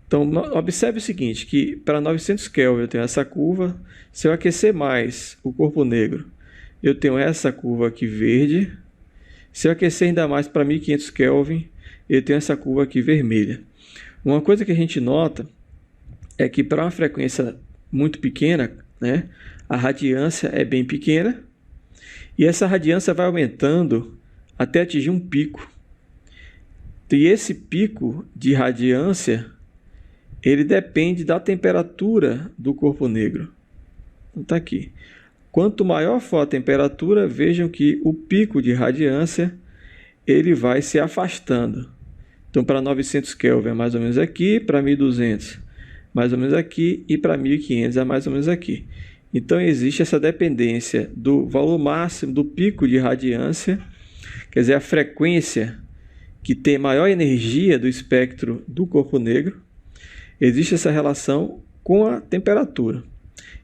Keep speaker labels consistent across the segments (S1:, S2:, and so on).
S1: Então, observe o seguinte, que para 900 Kelvin eu tenho essa curva. Se eu aquecer mais o corpo negro, eu tenho essa curva aqui verde. Se eu aquecer ainda mais para 1500 Kelvin, eu tenho essa curva aqui vermelha. Uma coisa que a gente nota é que para uma frequência muito pequena, né, a radiância é bem pequena. E essa radiância vai aumentando até atingir um pico. E esse pico de radiância, ele depende da temperatura do corpo negro. Então está aqui. Quanto maior for a temperatura, vejam que o pico de radiância ele vai se afastando. Então para 900 Kelvin é mais ou menos aqui, para 1200 mais ou menos aqui e para 1500 é mais ou menos aqui. Então existe essa dependência do valor máximo do pico de radiância, quer dizer, a frequência que tem maior energia do espectro do corpo negro. Existe essa relação com a temperatura.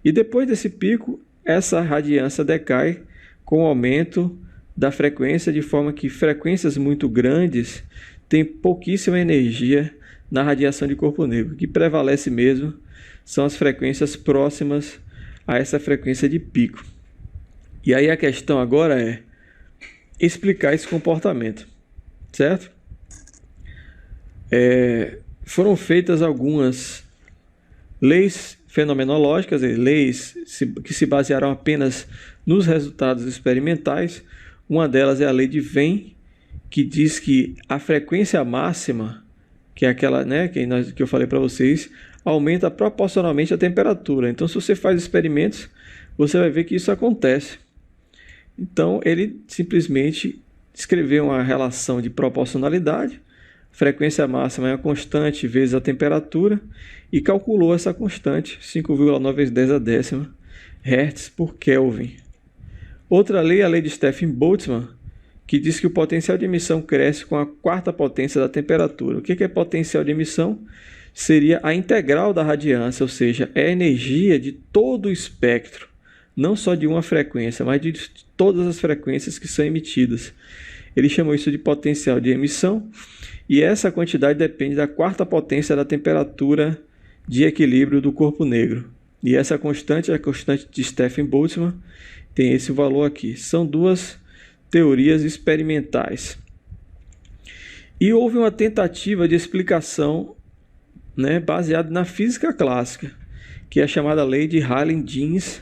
S1: E depois desse pico, essa radiância decai com o aumento da frequência, de forma que frequências muito grandes têm pouquíssima energia na radiação de corpo negro. O que prevalece mesmo são as frequências próximas a essa frequência de pico. E aí a questão agora é explicar esse comportamento, certo? Foram feitas algumas leis fenomenológicas, leis que se basearam apenas nos resultados experimentais. Uma delas é a lei de Venn, que diz que a frequência máxima, que é aquela, né, que eu falei para vocês, aumenta proporcionalmente a temperatura. Então, se você faz experimentos, você vai ver que isso acontece. Então, ele simplesmente descreveu uma relação de proporcionalidade. Frequência máxima é a constante vezes a temperatura e calculou essa constante, 5,9 vezes 10 a décima Hz por Kelvin. Outra lei é a lei de Stefan-Boltzmann, que diz que o potencial de emissão cresce com a quarta potência da temperatura. O que é potencial de emissão? Seria a integral da radiância, ou seja, é a energia de todo o espectro, não só de uma frequência, mas de todas as frequências que são emitidas. Ele chamou isso de potencial de emissão, e essa quantidade depende da quarta potência da temperatura de equilíbrio do corpo negro. E essa constante, a constante de Stefan-Boltzmann, tem esse valor aqui. São duas teorias experimentais. E houve uma tentativa de explicação, né, baseada na física clássica, que é a chamada lei de Rayleigh-Jeans.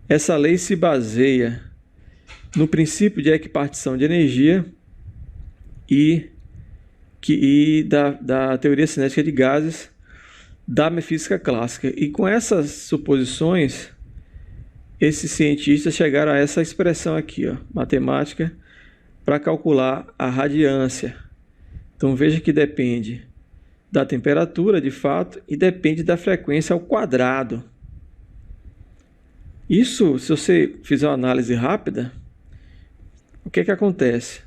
S1: Essa lei se baseia no princípio de equipartição de energia e da teoria cinética de gases da física clássica. E com essas suposições, esses cientistas chegaram a essa expressão aqui, ó, matemática, para calcular a radiância. Então veja que depende da temperatura, de fato, e depende da frequência ao quadrado. Isso, se você fizer uma análise rápida, o que acontece?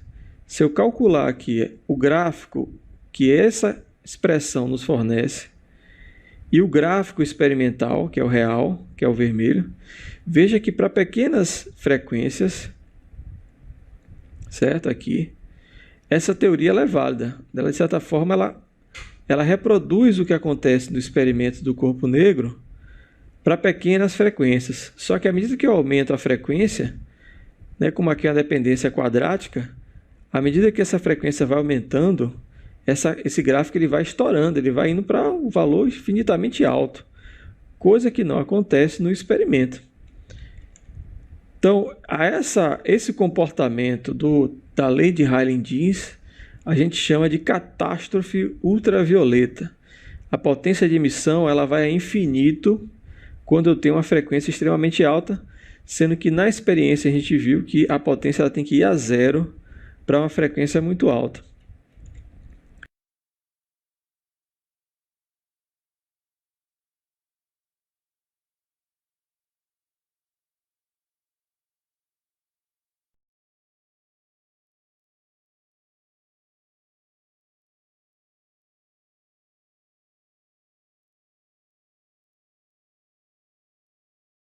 S1: Se eu calcular aqui o gráfico que essa expressão nos fornece e o gráfico experimental, que é o real, que é o vermelho, veja que para pequenas frequências, certo? Aqui, essa teoria ela é válida. Ela, de certa forma, ela reproduz o que acontece no experimento do corpo negro para pequenas frequências. Só que à medida que eu aumento a frequência, né, como aqui é a dependência quadrática, à medida que essa frequência vai aumentando, esse gráfico ele vai estourando, ele vai indo para um valor infinitamente alto, coisa que não acontece no experimento. Então, esse comportamento da lei de Rayleigh-Jeans, a gente chama de catástrofe ultravioleta. A potência de emissão ela vai a infinito quando eu tenho uma frequência extremamente alta, sendo que na experiência a gente viu que a potência ela tem que ir a zero para uma frequência muito alta.